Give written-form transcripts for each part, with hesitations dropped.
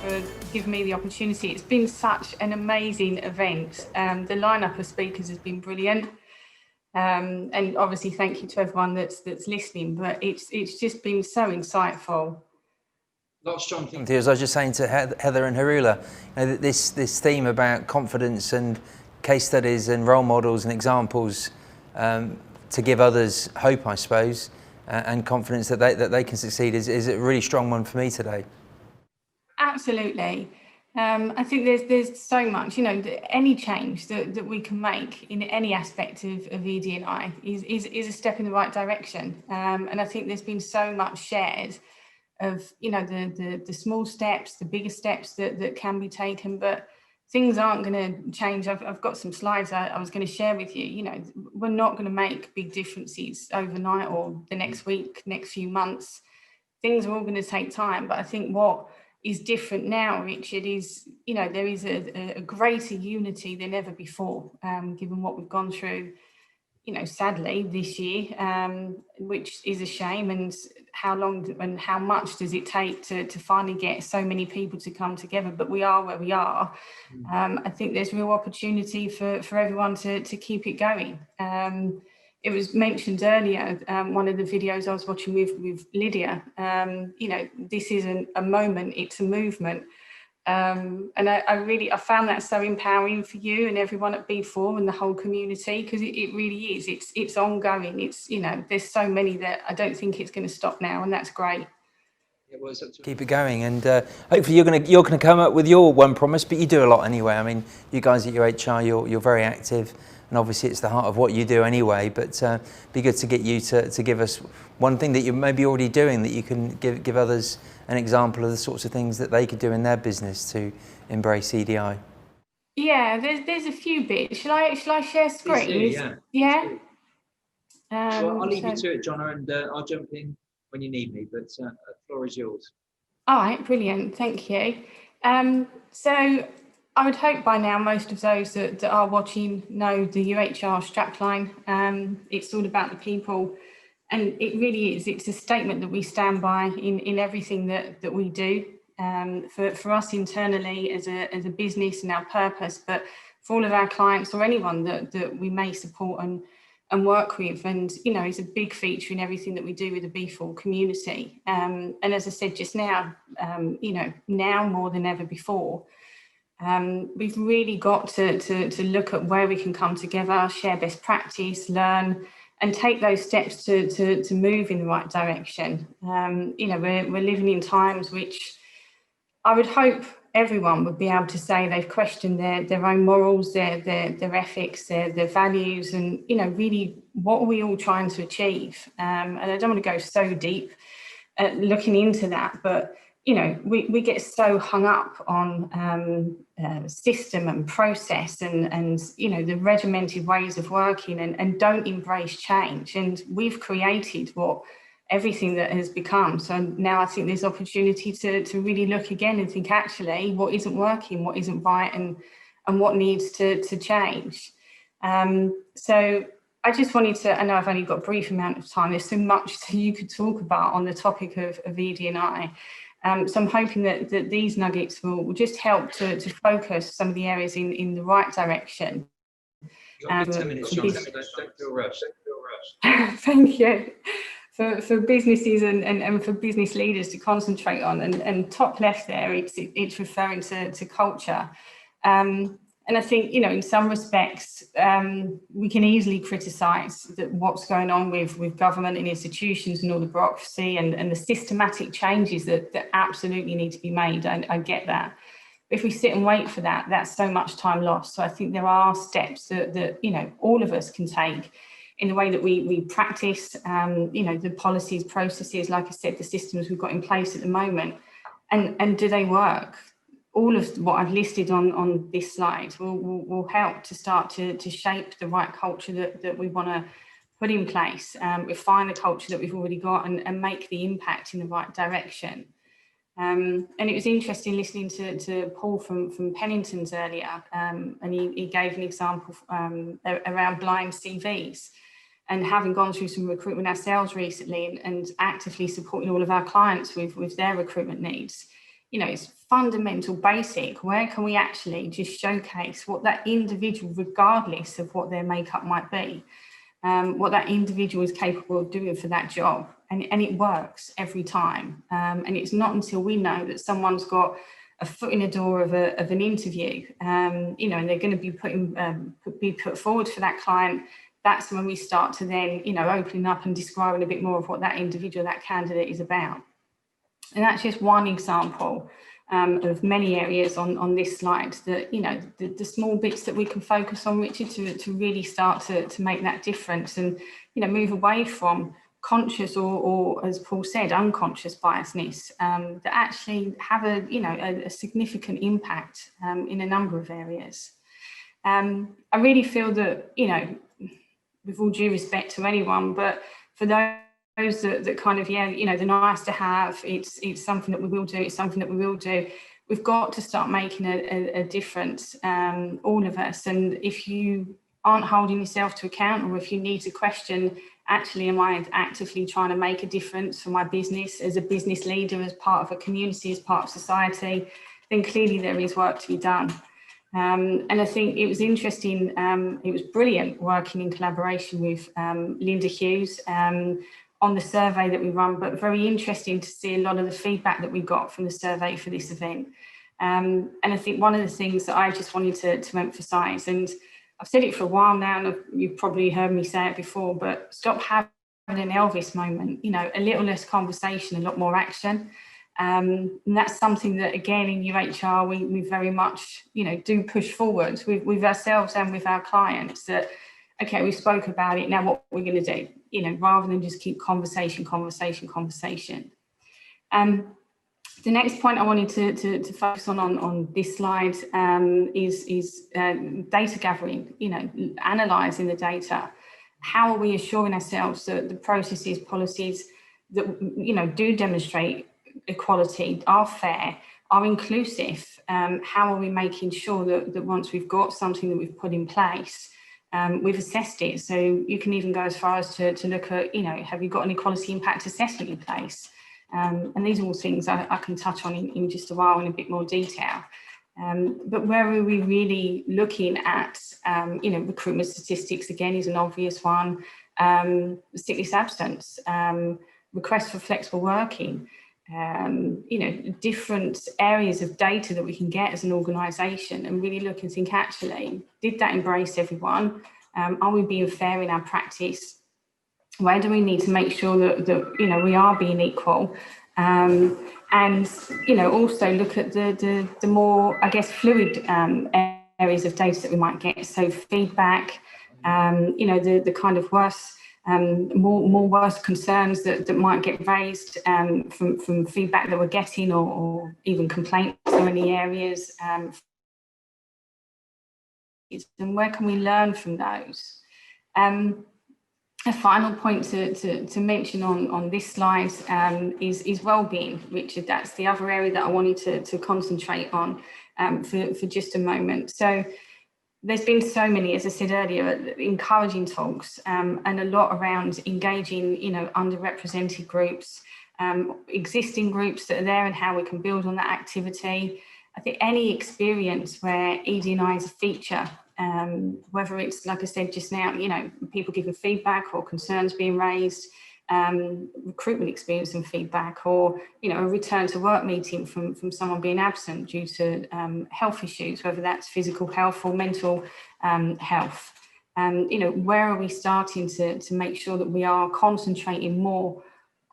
for giving me the opportunity. It's been such an amazing event. The lineup of speakers has been brilliant. And obviously thank you to everyone that's listening, but it's just been so insightful. Lots of strong things. As I was just saying to Heather and Harula, you know, this theme about confidence and case studies and role models and examples to give others hope, I suppose, and confidence that they can succeed is a really strong one for me today. Absolutely. I think there's so much, you know, any change that we can make in any aspect of ED&I is a step in the right direction. And I think there's been so much shared of, you know, the small steps, the bigger steps that can be taken, but things aren't going to change. I've got some slides I was going to share with you. You know, we're not going to make big differences overnight or the next week, next few months. Things are all going to take time. But I think what is different now, Richard, is, you know, there is a greater unity than ever before, given what we've gone through, you know, sadly this year, which is a shame. And how long and how much does it take to finally get so many people to come together? But we are where we are. I think there's real opportunity for everyone to keep it going. It was mentioned earlier, one of the videos I was watching with Lydia, you know, this isn't a moment, it's a movement. And I found that so empowering for you and everyone at B4 and the whole community, because it really is, it's ongoing. It's, you know, there's so many that I don't think it's going to stop now, and that's great. Keep it going, and hopefully you're gonna come up with your one promise, but you do a lot anyway. I mean, you guys at your HR, you're very active, and obviously it's the heart of what you do anyway. But be good to get you to give us one thing that you're maybe already doing that you can give others an example of the sorts of things that they could do in their business to embrace EDI. Yeah, there's a few bits. Shall I share screen? Yeah. Well, I'll leave you to it, Jonna, and I'll jump in when you need me, but the floor is yours. All right, brilliant, thank you. So I would hope by now most of those that are watching know the UHR strapline. It's all about the people, and it really is. It's a statement that we stand by in everything that we do. For us internally as a business and our purpose, but for all of our clients or anyone that we may support and work with, and, you know, it's a big feature in everything that we do with the B4 community. And as I said just now, you know, now more than ever before, we've really got to look at where we can come together, share best practice, learn, and take those steps to move in the right direction. You know, we're living in times which I would hope everyone would be able to say they've questioned their own morals, their ethics, their values, and, you know, really what are we all trying to achieve? And I don't want to go so deep looking into that, but, you know, we get so hung up on system and process and you know, the regimented ways of working and don't embrace change. And we've created everything that has become. So now I think there's opportunity to really look again and think, actually, what isn't working, what isn't right, and what needs to change. So I just wanted to, I know I've only got a brief amount of time, there's so much that you could talk about on the topic of ED&I. So I'm hoping that these nuggets will just help to focus some of the areas in the right direction. You've got 10 minutes, John, so don't feel rushed. Thank you. For businesses and for business leaders to concentrate on, and top left there, it's referring to culture. And I think, you know, in some respects, we can easily criticise what's going on with government and institutions and all the bureaucracy and the systematic changes that absolutely need to be made. I get that. But if we sit and wait for that, that's so much time lost. So I think there are steps that you know, all of us can take in the way that we practice, you know, the policies, processes, like I said, the systems we've got in place at the moment, and do they work? All of what I've listed on this slide will help to start to shape the right culture that we want to put in place, refine the culture that we've already got, and make the impact in the right direction. And it was interesting listening to Paul from Pennington's earlier, and he gave an example around blind CVs. And having gone through some recruitment ourselves recently and actively supporting all of our clients with their recruitment needs, it's fundamental, basic. Where can we actually just showcase what that individual, regardless of what their makeup might be, what that individual is capable of doing for that job? And it works every time. And it's not until we know that someone's got a foot in the door of an interview, and they're going to be put forward for that client. That's when we start to then, opening up and describing a bit more of what that individual, that candidate is about. And that's just one example of many areas on this slide that, the small bits that we can focus on, Richard, to really start to make that difference and, move away from conscious or as Paul said, unconscious biasness that actually have a significant impact in a number of areas. I really feel that, with all due respect to anyone, but for those that kind of, the nice to have, it's something that we will do, it's something that we will do. We've got to start making a difference, all of us. And if you aren't holding yourself to account, or if you need to question, actually, am I actively trying to make a difference for my business as a business leader, as part of a community, as part of society, then clearly there is work to be done. And I think it was interesting, it was brilliant working in collaboration with Linda Hughes on the survey that we run, but very interesting to see a lot of the feedback that we got from the survey for this event. And I think one of the things that I just wanted to emphasise, and I've said it for a while now, and you've probably heard me say it before, but stop having an Elvis moment, a little less conversation, a lot more action. And that's something that, again, in UHR, we very much, do push forward with ourselves and with our clients that, okay, we spoke about it, now what we're going to do, rather than just keep conversation. The next point I wanted to focus on this slide is data gathering, analysing the data. How are we assuring ourselves that the processes, policies that, do demonstrate equality are fair, are inclusive? How are we making sure that once we've got something that we've put in place, we've assessed it? So you can even go as far as to look at, have you got an equality impact assessment in place? And these are all things I can touch on in just a while in a bit more detail. But where are we really looking at, recruitment statistics, again, is an obvious one. Sickness absence, requests for flexible working, different areas of data that we can get as an organisation and really look and think, actually, did that embrace everyone? Are we being fair in our practice? Where do we need to make sure that we are being equal? And, also look at the more, I guess, fluid areas of data that we might get. So feedback, the kind of worse, more worse concerns that might get raised from feedback that we're getting, or even complaints in any areas. And where can we learn from those? A final point to mention on this slide is well-being, Richard. That's the other area that I wanted to concentrate on for just a moment. So there's been so many, as I said earlier, encouraging talks and a lot around engaging, underrepresented groups, existing groups that are there and how we can build on that activity. I think any experience where ED&I is a feature, whether it's, like I said just now, people giving feedback or concerns being raised, recruitment experience and feedback, or, a return to work meeting from someone being absent due to health issues, whether that's physical health or mental health. Where are we starting to make sure that we are concentrating more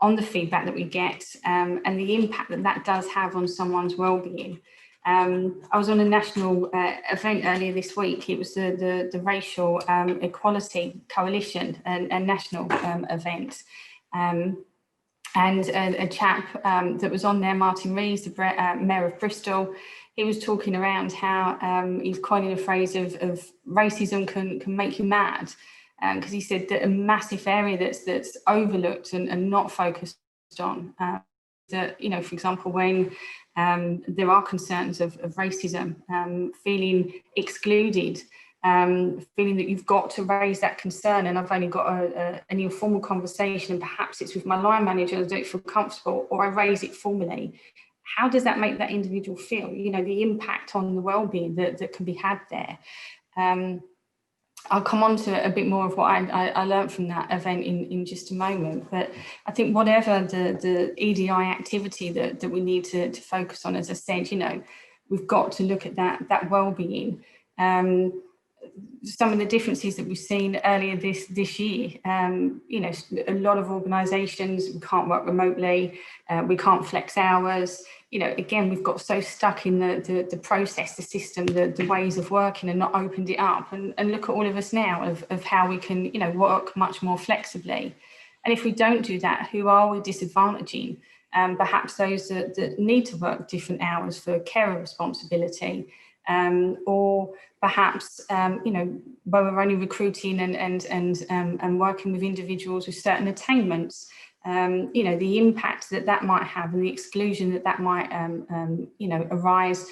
on the feedback that we get and the impact that does have on someone's well-being? I was on a national event earlier this week. It was the Racial Equality Coalition, a national event. And a chap that was on there, Martin Rees, the Mayor of Bristol, he was talking around how he's coining a phrase of racism can make you mad. Because he said that a massive area that's overlooked and not focused on, that, for example, when there are concerns of racism, feeling excluded, feeling that you've got to raise that concern, and I've only got an informal conversation, and perhaps it's with my line manager, I don't feel comfortable, or I raise it formally. how does that make that individual feel? You know, the impact on the well-being that can be had there. I'll come on to a bit more of what I learned from that event in just a moment. But I think whatever the EDI activity that we need to focus on, as I said, you know, we've got to look at that well-being. Some of the differences that we've seen earlier this year, you know, a lot of organisations, we can't work remotely, we can't flex hours. You know, again, we've got so stuck in the process, the system, the ways of working, and not opened it up. And look at all of us now of how we can, you know, work much more flexibly. And if we don't do that, who are we disadvantaging? Perhaps those that need to work different hours for carer responsibility, or perhaps, you know, where we're only recruiting and working with individuals with certain attainments. You know, the impact that might have and the exclusion that might, you know, arise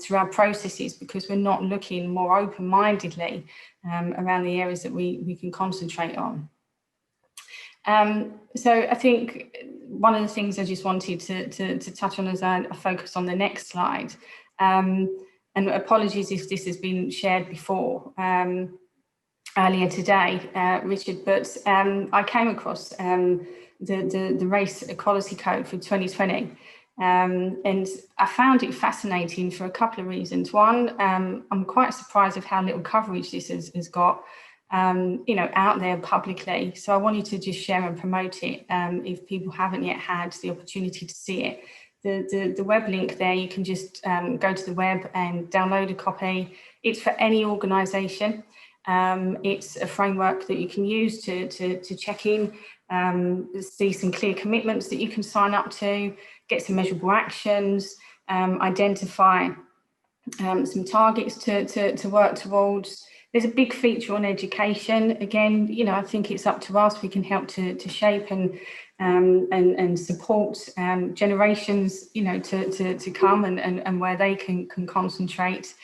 through our processes, because we're not looking more open-mindedly around the areas that we can concentrate on. So I think one of the things I just wanted to touch on as I focus on the next slide, and apologies if this has been shared before earlier today, Richard, but I came across the Race Equality Code for 2020, and I found it fascinating for a couple of reasons. One, I'm quite surprised of how little coverage this has got, you know, out there publicly. So I wanted to just share and promote it if people haven't yet had the opportunity to see it. The web link there, you can just go to the web and download a copy. It's for any organisation. It's a framework that you can use to check in, see some clear commitments that you can sign up to, get some measurable actions, identify some targets to work towards. There's a big feature on education. Again, you know, I think it's up to us. We can help to shape and support generations, you know, to come and where they can concentrate.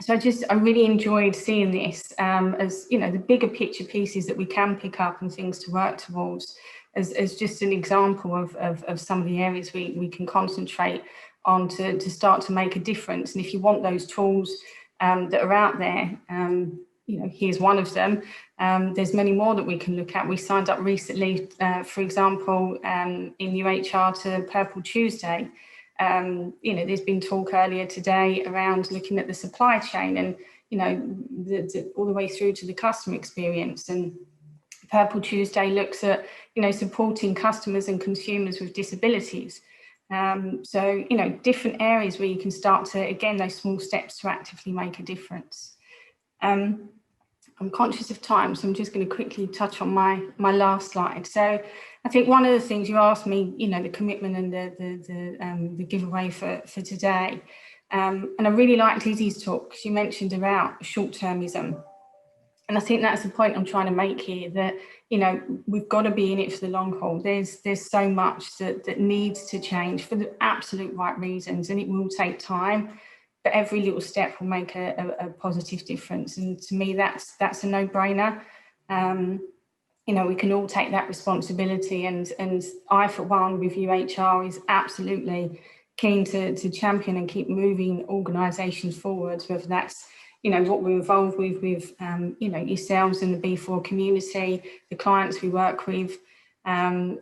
So I really enjoyed seeing this as, you know, the bigger picture pieces that we can pick up and things to work towards as just an example of some of the areas we can concentrate on to start to make a difference. And if you want those tools that are out there, you know, here's one of them. There's many more that we can look at. We signed up recently, for example, in UHR to Purple Tuesday. You know, there's been talk earlier today around looking at the supply chain and, you know, all the way through to the customer experience. And Purple Tuesday looks at, you know, supporting customers and consumers with disabilities. So, you know, different areas where you can start to, again, those small steps to actively make a difference. I'm conscious of time, so I'm just going to quickly touch on my last slide. So I think one of the things you asked me, you know, the commitment and the giveaway for today. And I really liked Izzy's talk. She mentioned about short-termism. And I think that's the point I'm trying to make here, that, you know, we've got to be in it for the long haul. There's so much that needs to change for the absolute right reasons, and it will take time. But every little step will make a positive difference. And to me, that's a no-brainer. You know, we can all take that responsibility. And I, for one, with UHR, is absolutely keen to champion and keep moving organisations forwards, whether that's, you know, what we're involved with you know, yourselves in the B4 community, the clients we work with.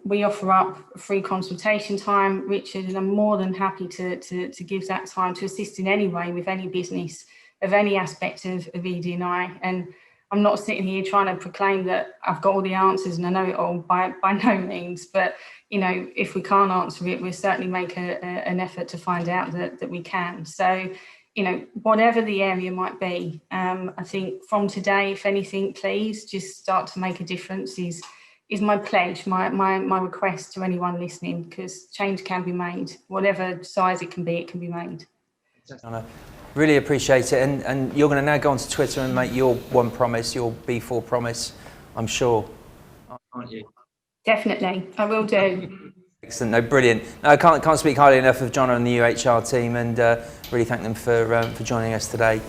We offer up free consultation time, Richard, and I'm more than happy to give that time to assist in any way with any business of any aspect of ED&I. And I'm not sitting here trying to proclaim that I've got all the answers and I know it all, by no means. But, you know, if we can't answer it, we'll certainly make an effort to find out that we can. So, you know, whatever the area might be, I think from today, if anything, please just start to make a difference is my pledge, my request to anyone listening, because change can be made. Whatever size it can be made. Jonna, really appreciate it. And you're going to now go onto Twitter and make your one promise, your B4 promise, I'm sure, aren't you? Definitely, I will do. Excellent, no, brilliant. No, I can't speak highly enough of Jonna and the UHR team, and really thank them for joining us today.